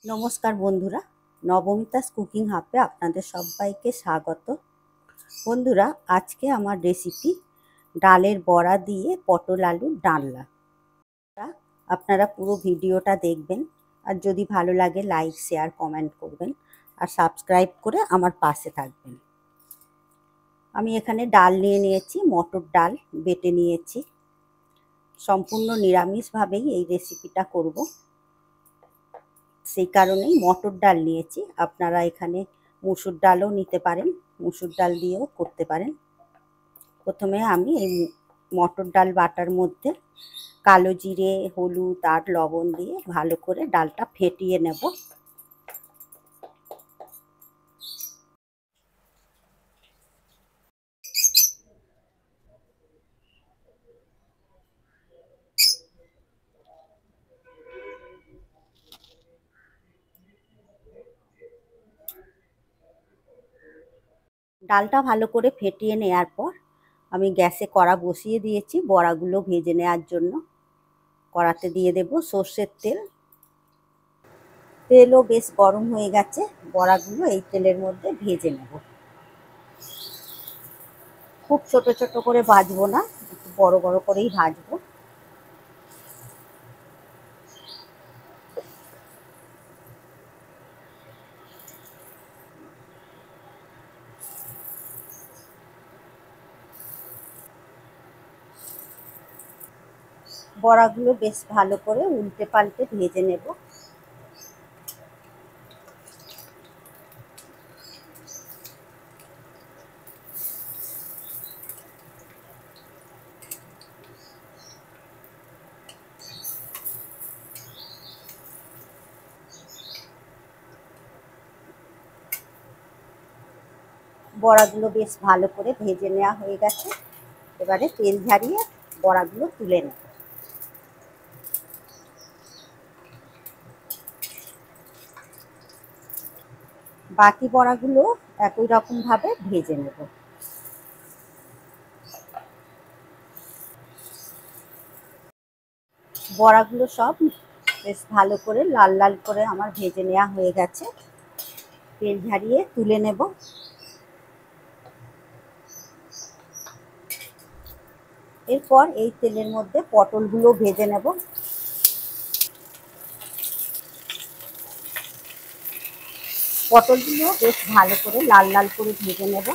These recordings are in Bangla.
নমস্কার বন্ধুরা, নবমিতাস কুকিং হাবে আপনাদের সবাইকে স্বাগত। বন্ধুরা, আজকে আমার রেসিপি ডালের বড়া দিয়ে পটল আলুর ডালনা। আপনারা পুরো ভিডিওটা দেখবেন, আর যদি ভালো লাগে লাইক শেয়ার কমেন্ট করবেন, আর সাবস্ক্রাইব করে আমার পাশে থাকবেন। আমি এখানে ডাল নিয়ে নিয়েছি, মটর ডাল বেটে নিয়েছি। সম্পূর্ণ নিরামিষভাবেই এই রেসিপিটা করব, সেই কারণেই মটর ডাল নিয়েছি। আপনারা এখানে মুসুর ডালও নিতে পারেন, মুসুর ডাল দিয়েও করতে পারেন। প্রথমে আমি এই মটর ডাল বাটার মধ্যে কালো জিরে, হলুদ আর লবণ দিয়ে ভালো করে ডালটা ফেটিয়ে নেব। ডালটা ভালো করে ফেটিয়ে নেওয়ার পর আমি গ্যাসে কড়া বসিয়ে দিয়েছি বড়াগুলো ভেজে নেওয়ার জন্য। কড়াতে দিয়ে দেব সর্ষের তেল। তেলও বেশ গরম হয়ে গেছে, বড়াগুলো এই তেলের মধ্যে ভেজে নেব। খুব ছোট ছোট করে ভাজবো না, একটু বড় বড় করেই ভাজবো। বড়াগুলো বেশ ভালো করে উল্টে পাল্টে ভেজে নেব। বড়াগুলো বেশ ভালো করে ভেজে নেওয়া হয়ে গেছে। এবারে তেল ঝারিয়ে বড়াগুলো তুলে নেব। বাকি বড়াগুলো একই রকমভাবে ভেজে নেব। বড়াগুলো সব বেশ ভালো করে লাল লাল করে আমার ভেজে নেওয়া হয়ে গেছে। তেল ঝারিয়ে তুলে নেব। এরপর এই তেলের মধ্যে পটলগুলো ভেজে নেব। পটলগুলো বেশ ভালো করে লাল লাল করে ভেজে নেব।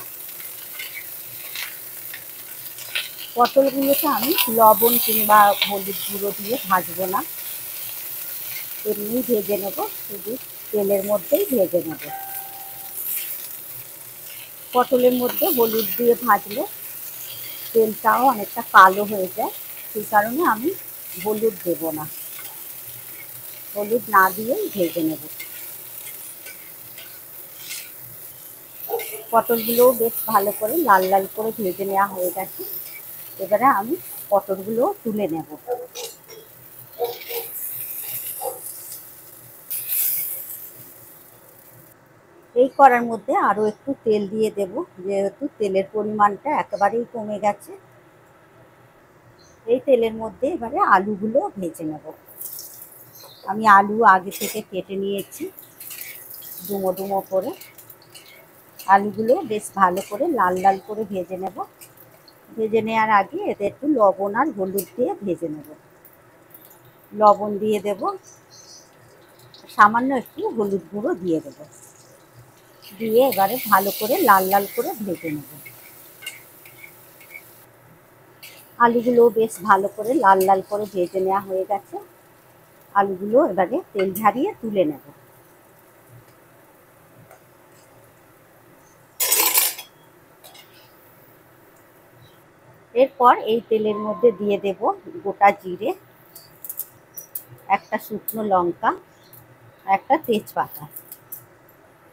পটলগুলোকে আমি লবণ কিংবা হলুদ গুঁড়ো দিয়ে ভাজবো না, এমনি ভেজে নেব, শুধু তেলের মধ্যেই ভেজে নেব। পটলের মধ্যে হলুদ দিয়ে ভাজলে তেলটাও অনেকটা কালো হয়ে যায়, সেই কারণে আমি হলুদ দেব না, হলুদ না দিয়েই ভেজে নেব। পটলগুলোও বেশ ভালো করে লাল লাল করে ভেজে নেওয়া হয়ে গেছে। এবারে আমি পটলগুলো তুলে নেব। এই কড়ার মধ্যে আরও একটু তেল দিয়ে দেব, যেহেতু তেলের পরিমাণটা একেবারেই কমে গেছে। এই তেলের মধ্যে এবারে আলুগুলো ভেজে নেব। আমি আলু আগে থেকে কেটে নিয়েছি ডুমো ডুমো করে। আলুগুলো বেশ ভালো করে লাল লাল করে ভেজে নেব। ভেজে নেওয়ার আগে এতে একটু লবণ আর হলুদ দিয়ে ভেজে নেব। লবণ দিয়ে দেব, সামান্য একটু হলুদ গুঁড়ো দিয়ে দেব, দিয়ে এবারে ভালো করে লাল লাল করে ভেজে নেব। আলুগুলো বেশ ভালো করে লাল লাল করে ভেজে নেওয়া হয়ে গেছে। আলুগুলো এবারে তেল ঝারিয়ে তুলে নেব। এরপর এই তেলের মধ্যে দিয়ে দেব গোটা জিরে, একটা শুকনো লঙ্কা, একটা তেজপাতা।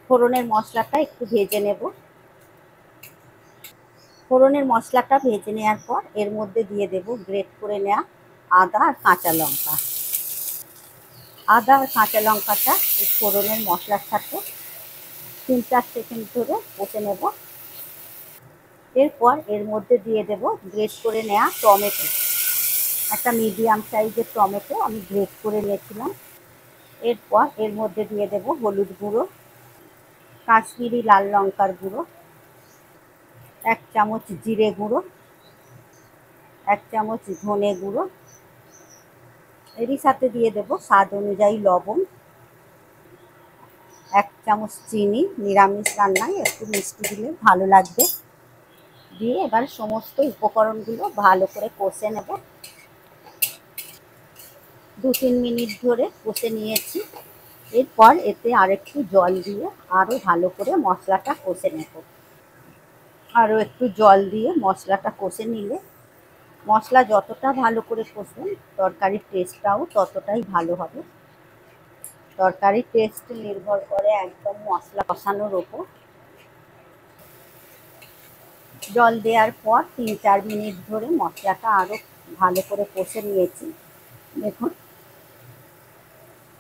ফোড়নের মশলাটা একটু ভেজে নেব। ফোড়নের মশলাটা ভেজে নেওয়ার পর এর মধ্যে দিয়ে দেব গ্রেট করে নেওয়া আদা আর কাঁচা লঙ্কা। আদা আর কাঁচা লঙ্কাটা এই ফোড়নের মশলার সাথে 3-4 সেকেন্ড ধরে কষে নেব। এরপর এর মধ্যে দিয়ে দেব গ্রেট করে নেওয়া টমেটো। একটা মিডিয়াম সাইজের টমেটো আমি গ্রেট করে নিয়েছিলাম, এরপর এর মধ্যে দিয়ে দেব হলুদ গুঁড়ো, কাশ্মীরি লাল লঙ্কার গুঁড়ো, 1 চামচ জিরে গুঁড়ো, 1 চামচ ধনে গুঁড়ো, এরই সাথে দিয়ে দেব স্বাদ অনুযায়ী লবণ, 1 চামচ চিনি। নিরামিষ রান্নায় একটু মিষ্টি দিলে ভালো লাগবে। দিয়ে এবার সমস্ত উপকরণগুলো ভালো করে কষে নেব। 2-3 মিনিট ধরে কষে নিয়েছি। এরপর এতে আরেকটু জল দিয়ে আরও ভালো করে মশলাটা কষে নেব। আরও একটু জল দিয়ে মশলাটা কষে নিলে, মশলা যতটা ভালো করে কষবেন তরকারির টেস্টটাও ততটাই ভালো হবে। তরকারির টেস্ট নির্ভর করে একদম মশলা কষানোর ওপর। জল দেওয়ার পর 3-4 মিনিট ধরে মশলাটা আরও ভালো করে কষে নিয়েছি।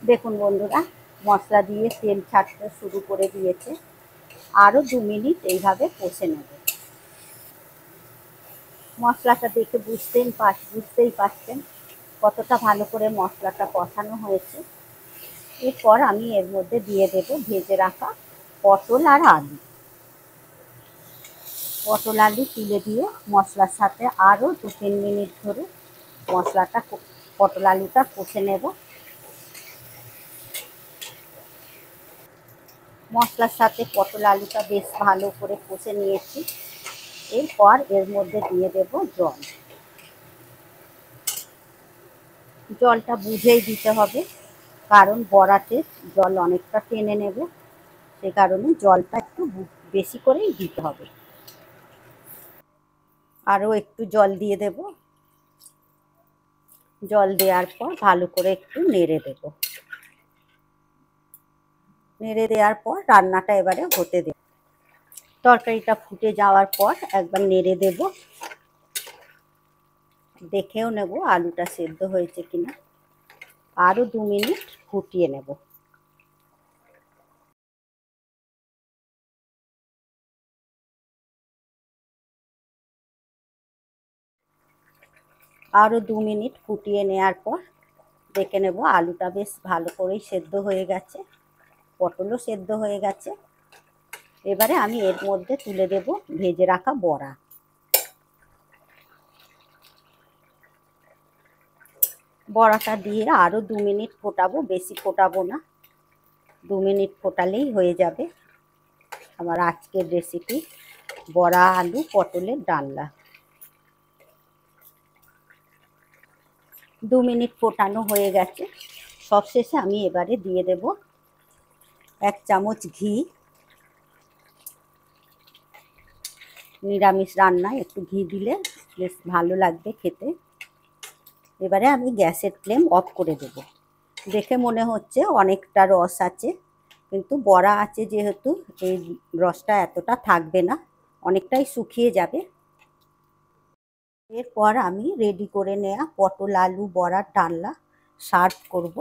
দেখুন বন্ধুরা, মশলা দিয়ে তেল ছাড়তে শুরু করে দিয়েছে। আরও 2 মিনিট এইভাবে কষে নেব। মশলাটা দেখে বুঝতেই পারছেন কতটা ভালো করে মশলাটা কষানো হয়েছে। এরপর আমি এর মধ্যে দিয়ে দেব ভেজে রাখা পটল আর আলু। পটল আলু তুলে দিয়ে মশলার সাথে আরও 2-3 মিনিট ধরে পটল আলুটা কষে নেব। মশলার সাথে পটল আলুটা বেশ ভালো করে কষে নিয়েছি। এরপর এর মধ্যে দিয়ে দেব জল। জলটা বুঝেই দিতে হবে, কারণ বড়াতে জল অনেকটা টেনে নেবে। সে কারণে জলটা একটু বেশি করেই দিতে হবে। আরও একটু জল দিয়ে দেব। জল দেওয়ার পর ভালো করে একটু নেড়ে দেব। নেড়ে দেওয়ার পর রান্নাটা এবারে হতে দেব। তরকারিটা ফুটে যাওয়ার পর একবার নেড়ে দেব। দেখেও নেব আলুটা সেদ্ধ হয়েছে কিনা। আরও 2 মিনিট ফুটিয়ে নেব। আরও 2 মিনিট ফুটিয়ে নেওয়ার পর দেখে নেব আলুটা বেশ ভালো করেই সেদ্ধ হয়ে গেছে, পটলও সেদ্ধ হয়ে গেছে। এবারে আমি এর মধ্যে তুলে দেব ভেজে রাখা বড়া। বড়াটা দিয়ে আরও 2 মিনিট ফোটাবো, বেশি ফোটাবো না। 2 মিনিট ফোটালেই হয়ে যাবে আমার আজকের রেসিপি বড়া আলু পটলের ডালনা। 2 মিনিট ফোটানো হয়ে গেছে। সবশেষে আমি এবারে দিয়ে দেব 1 চামচ ঘি। নিরামিষ রান্নায় একটু ঘি দিলে বেশ ভালো লাগবে খেতে। এবারে আমি গ্যাসের ফ্লেম অফ করে দেব। দেখে মনে হচ্ছে অনেকটা রস আছে, কিন্তু বড়া আছে যেহেতু এই রসটা এতটা থাকবে না, অনেকটাই শুকিয়ে যাবে। এরপর আমি রেডি করে নেওয়া পটল আলু বড়ার ডালনা সার্ভ করব।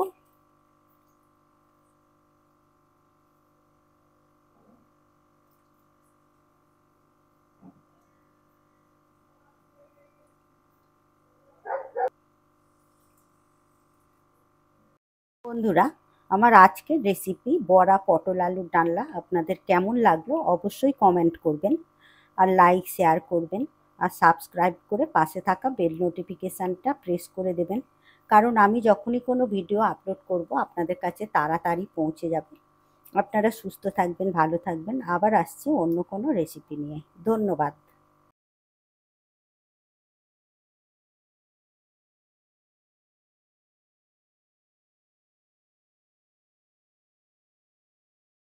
বন্ধুরা, আমার আজকের রেসিপি বড়া পটল আলুর ডালনা আপনাদের কেমন লাগলো অবশ্যই কমেন্ট করবেন, আর লাইক শেয়ার করবেন, আর সাবস্ক্রাইব করে পাশে থাকা বেল নোটিফিকেশানটা প্রেস করে দেবেন, কারণ আমি যখনই কোনো ভিডিও আপলোড করব আপনাদের কাছে তাড়াতাড়ি পৌঁছে যাবে। আপনারা সুস্থ থাকবেন, ভালো থাকবেন। আবার আসছি অন্য কোনো রেসিপি নিয়ে। ধন্যবাদ।